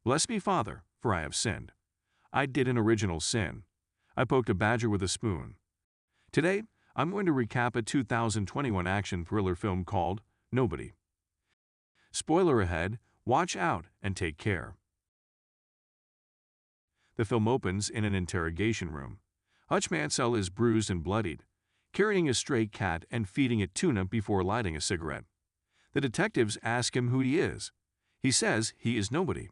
Bless me, Father, for I have sinned. I did an original sin. I poked a badger with a spoon. Today, I'm going to recap a 2021 action thriller film called Nobody. Spoiler ahead, watch out and take care. The film opens in an interrogation room. Hutch Mansell is bruised and bloodied, carrying a stray cat and feeding it tuna before lighting a cigarette. The detectives ask him who he is. He says he is nobody.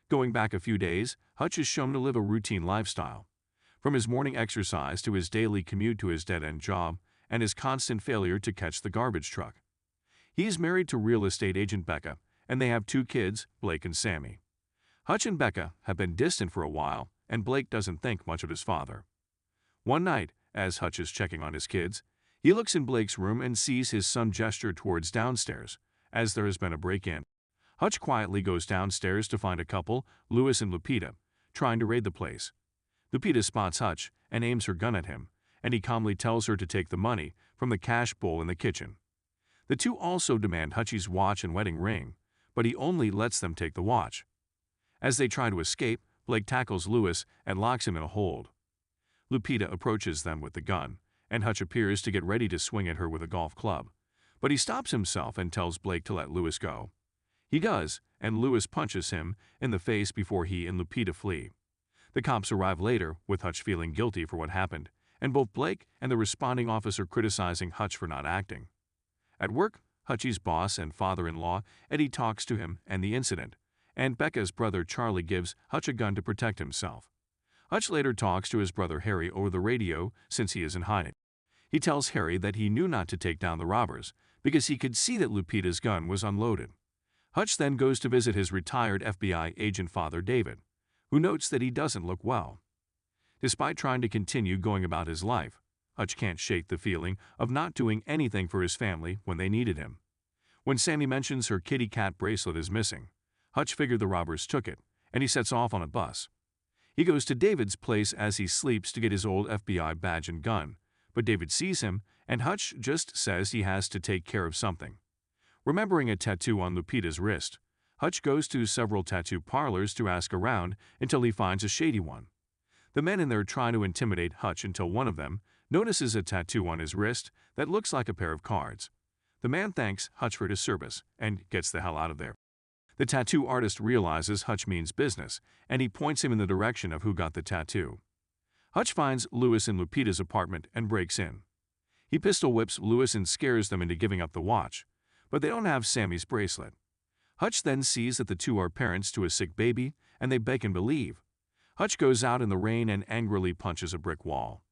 Going back a few days, Hutch is shown to live a routine lifestyle. From his morning exercise to his daily commute to his dead-end job and his constant failure to catch the garbage truck. He is married to real estate agent Becca, and they have 2 kids, Blake and Sammy. Hutch and Becca have been distant for a while, and Blake doesn't think much of his father. One night, as Hutch is checking on his kids, he looks in Blake's room and sees his son gesture towards downstairs, as there has been a break-in. Hutch quietly goes downstairs to find a couple, Louis and Lupita, trying to raid the place. Lupita spots Hutch and aims her gun at him, and he calmly tells her to take the money from the cash bowl in the kitchen. The 2 also demand Hutch's watch and wedding ring, but he only lets them take the watch. As they try to escape, Blake tackles Louis and locks him in a hold. Lupita approaches them with the gun, and Hutch appears to get ready to swing at her with a golf club, but he stops himself and tells Blake to let Louis go. He does, and Louis punches him in the face before he and Lupita flee. The cops arrive later, with Hutch feeling guilty for what happened, and both Blake and the responding officer criticizing Hutch for not acting. At work, Hutch's boss and father-in-law, Eddie, talks to him and the incident, and Becca's brother Charlie gives Hutch a gun to protect himself. Hutch later talks to his brother Harry over the radio since he is in hiding. He tells Harry that he knew not to take down the robbers because he could see that Lupita's gun was unloaded. Hutch then goes to visit his retired FBI agent father David, who notes that he doesn't look well. Despite trying to continue going about his life, Hutch can't shake the feeling of not doing anything for his family when they needed him. When Sammy mentions her kitty cat bracelet is missing, Hutch figured the robbers took it, and he sets off on a bus. He goes to David's place as he sleeps to get his old FBI badge and gun, but David sees him, and Hutch just says he has to take care of something. Remembering a tattoo on Lupita's wrist, Hutch goes to several tattoo parlors to ask around until he finds a shady one. The men in there try to intimidate Hutch until one of them notices a tattoo on his wrist that looks like a pair of cards. The man thanks Hutch for his service and gets the hell out of there. The tattoo artist realizes Hutch means business, and he points him in the direction of who got the tattoo. Hutch finds Louis in Lupita's apartment and breaks in. He pistol whips Louis and scares them into giving up the watch, but they don't have Sammy's bracelet. Hutch then sees that the 2 are parents to a sick baby, and they beg and believe. Hutch goes out in the rain and angrily punches a brick wall.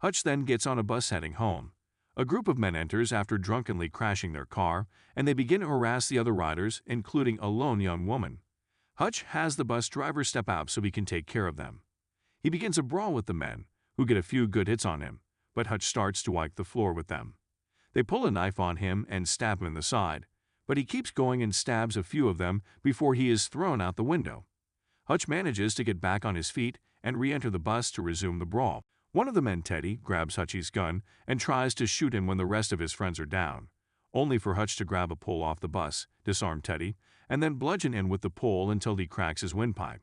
Hutch then gets on a bus heading home. A group of men enters after drunkenly crashing their car, and they begin to harass the other riders, including a lone young woman. Hutch has the bus driver step out so he can take care of them. He begins a brawl with the men, who get a few good hits on him, but Hutch starts to wipe the floor with them. They pull a knife on him and stab him in the side, but he keeps going and stabs a few of them before he is thrown out the window. Hutch manages to get back on his feet and re-enter the bus to resume the brawl. One of the men, Teddy, grabs Hutch's gun and tries to shoot him when the rest of his friends are down, only for Hutch to grab a pole off the bus, disarm Teddy, and then bludgeon him with the pole until he cracks his windpipe.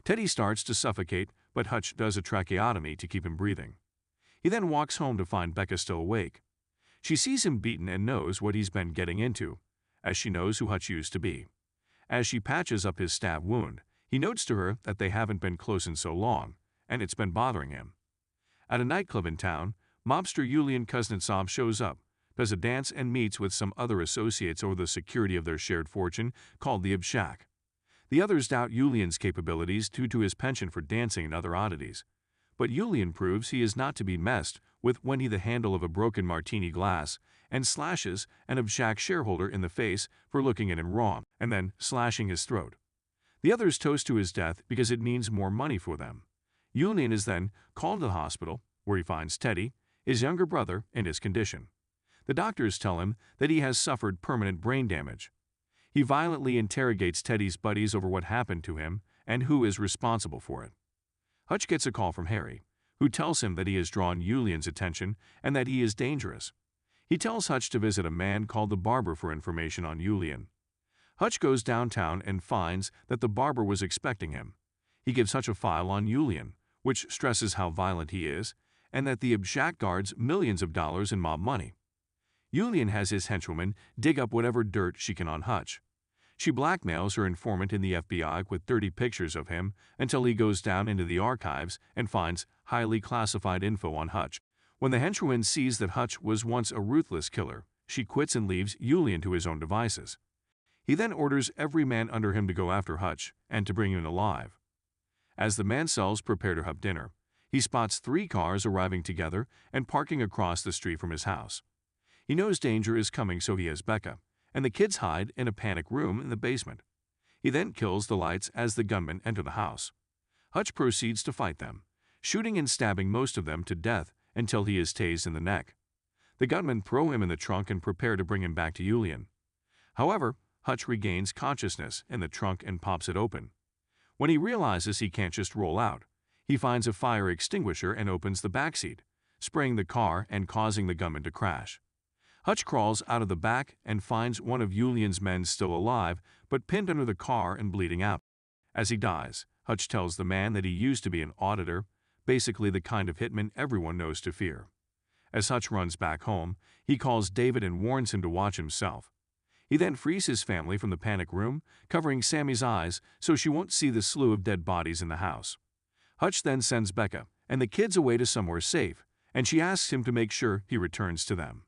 Teddy starts to suffocate, but Hutch does a tracheotomy to keep him breathing. He then walks home to find Becca still awake. She sees him beaten and knows what he's been getting into, as she knows who Hutch used to be. As she patches up his stab wound, he notes to her that they haven't been close in so long, and it's been bothering him. At a nightclub in town, mobster Yulian Kuznetsov shows up, does a dance and meets with some other associates over the security of their shared fortune called the Shack. The others doubt Yulian's capabilities due to his penchant for dancing and other oddities, but Yulian proves he is not to be messed with when he the handle of a broken martini glass and slashes an Abshak shareholder in the face for looking at him wrong and then slashing his throat. The others toast to his death because it means more money for them. Yulian is then called to the hospital, where he finds Teddy, his younger brother, in his condition. The doctors tell him that he has suffered permanent brain damage. He violently interrogates Teddy's buddies over what happened to him and who is responsible for it. Hutch gets a call from Harry, who tells him that he has drawn Yulian's attention and that he is dangerous. He tells Hutch to visit a man called the Barber for information on Yulian. Hutch goes downtown and finds that the barber was expecting him. He gives Hutch a file on Julian, which stresses how violent he is, and that the abjact guards millions of dollars in mob money. Julian has his henchwoman dig up whatever dirt she can on Hutch. She blackmails her informant in the FBI with dirty pictures of him until he goes down into the archives and finds highly classified info on Hutch. When the henchwoman sees that Hutch was once a ruthless killer, she quits and leaves Julian to his own devices. He then orders every man under him to go after Hutch and to bring him alive. As the Mansells prepare to have dinner, he spots 3 cars arriving together and parking across the street from his house. He knows danger is coming, so he has Becca, and the kids hide in a panic room in the basement. He then kills the lights as the gunmen enter the house. Hutch proceeds to fight them, shooting and stabbing most of them to death until he is tased in the neck. The gunmen throw him in the trunk and prepare to bring him back to Julian. However, Hutch regains consciousness in the trunk and pops it open. When he realizes he can't just roll out, he finds a fire extinguisher and opens the backseat, spraying the car and causing the gunman to crash. Hutch crawls out of the back and finds one of Julian's men still alive but pinned under the car and bleeding out. As he dies, Hutch tells the man that he used to be an auditor, basically the kind of hitman everyone knows to fear. As Hutch runs back home, he calls David and warns him to watch himself. He then frees his family from the panic room, covering Sammy's eyes so she won't see the slew of dead bodies in the house. Hutch then sends Becca and the kids away to somewhere safe, and she asks him to make sure he returns to them.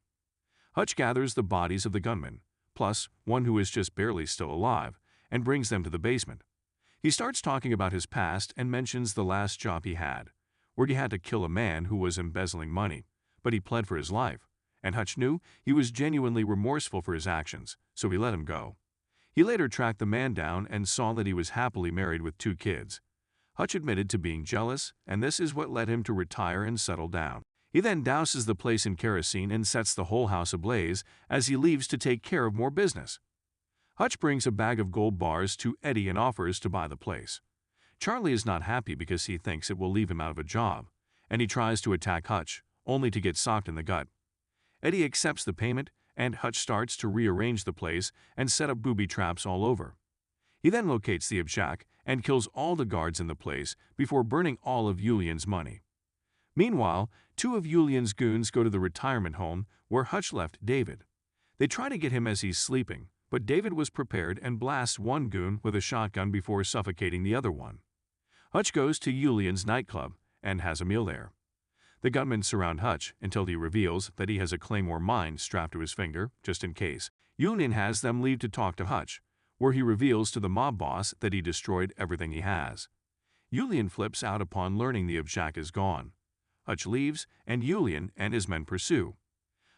Hutch gathers the bodies of the gunmen, plus one who is just barely still alive, and brings them to the basement. He starts talking about his past and mentions the last job he had, where he had to kill a man who was embezzling money, but he pled for his life, and Hutch knew he was genuinely remorseful for his actions, so he let him go. He later tracked the man down and saw that he was happily married with 2 kids. Hutch admitted to being jealous, and this is what led him to retire and settle down. He then douses the place in kerosene and sets the whole house ablaze as he leaves to take care of more business. Hutch brings a bag of gold bars to Eddie and offers to buy the place. Charlie is not happy because he thinks it will leave him out of a job, and he tries to attack Hutch, only to get socked in the gut. Eddie accepts the payment, and Hutch starts to rearrange the place and set up booby traps all over. He then locates the abjact and kills all the guards in the place before burning all of Julian's money. Meanwhile, 2 of Julian's goons go to the retirement home where Hutch left David. They try to get him as he's sleeping, but David was prepared and blasts one goon with a shotgun before suffocating the other one. Hutch goes to Julian's nightclub and has a meal there. The gunmen surround Hutch until he reveals that he has a claymore mine strapped to his finger, just in case. Julian has them leave to talk to Hutch, where he reveals to the mob boss that he destroyed everything he has. Julian flips out upon learning the abjact is gone. Hutch leaves, and Julian and his men pursue.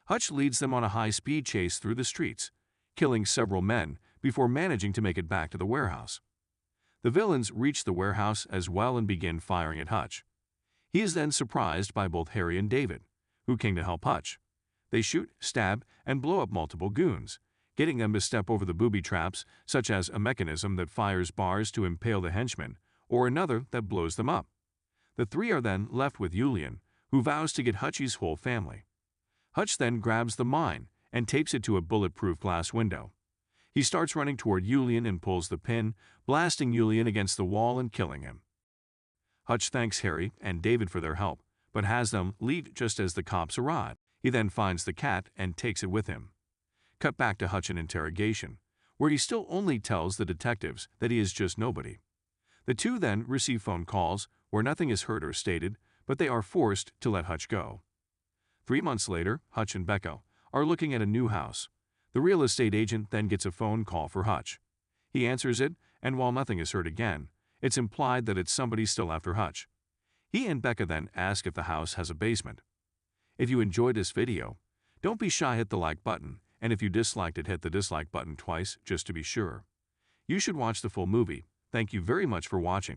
Hutch leads them on a high-speed chase through the streets, killing several men before managing to make it back to the warehouse. The villains reach the warehouse as well and begin firing at Hutch. He is then surprised by both Harry and David, who came to help Hutch. They shoot, stab, and blow up multiple goons, getting them to step over the booby traps, such as a mechanism that fires bars to impale the henchmen, or another that blows them up. The 3 are then left with Julian, who vows to get Hutch's whole family. Hutch then grabs the mine and tapes it to a bulletproof glass window. He starts running toward Julian and pulls the pin, blasting Julian against the wall and killing him. Hutch thanks Harry and David for their help, but has them leave just as the cops arrive. He then finds the cat and takes it with him. Cut back to Hutch in interrogation, where he still only tells the detectives that he is just nobody. The 2 then receive phone calls where nothing is heard or stated, but they are forced to let Hutch go. 3 months later, Hutch and Becca are looking at a new house. The real estate agent then gets a phone call for Hutch. He answers it, and while nothing is heard again, it's implied that it's somebody still after Hutch. He and Becca then ask if the house has a basement. If you enjoyed this video, don't be shy, hit the like button, and if you disliked it, hit the dislike button twice just to be sure. You should watch the full movie. Thank you very much for watching.